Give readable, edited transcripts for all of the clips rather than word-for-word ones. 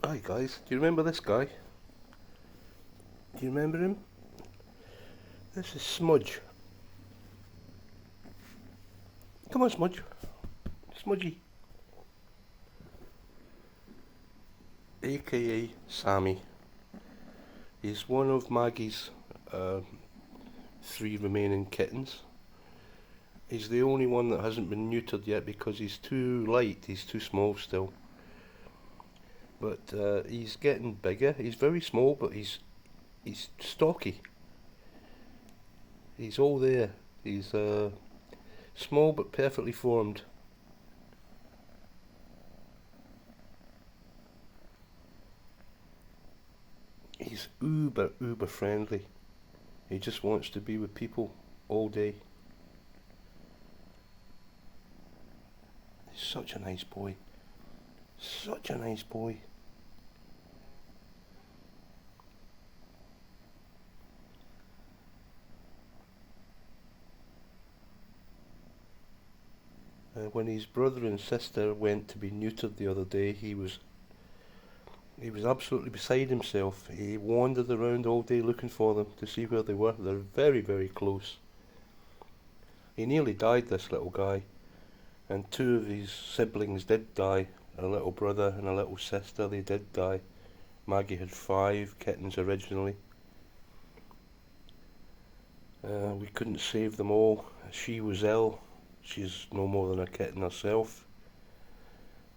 Hi guys, do you remember this guy? Do you remember him? This is Smudge. Come on, Smudge. Smudgy. AKA Sammy. He's one of Maggie's uh, 3 remaining kittens. He's the only one that hasn't been neutered yet because he's too light, he's too small still. But he's getting bigger. He's very small, but he's stocky. He's all there. He's small but perfectly formed. He's uber friendly. He just wants to be with people all day. He's such a nice boy. Such a nice boy. When his brother and sister went to be neutered the other day, he was absolutely beside himself. He wandered around all day looking for them to see where they were. They're very close. He nearly died, this little guy, and 2 of his siblings did die. A little brother and a little sister, they did die. Maggie had 5 kittens originally. We couldn't save them all. She was ill. She's no more than a kitten herself.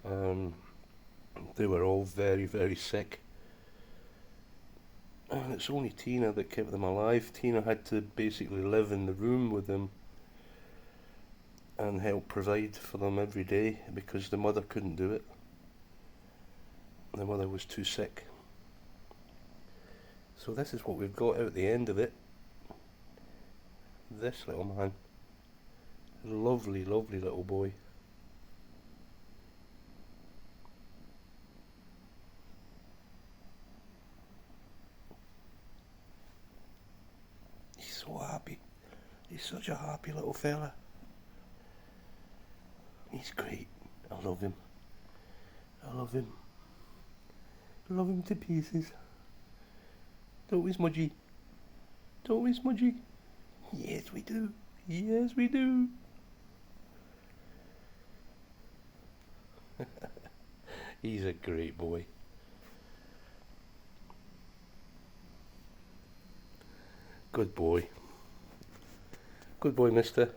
They were all very sick. And it's only Tina that kept them alive. Tina had to basically live in the room with them and help provide for them every day because the mother couldn't do it. The mother was too sick. So this is what we've got out at the end of it. This little man. Lovely little boy. He's so happy. He's such a happy little fella. He's great. I love him. I love him. I love him to pieces. Don't we, Smudgy? Don't we, Smudgy? Yes, we do. Yes, we do. He's a great boy. Good boy. Good boy, mister.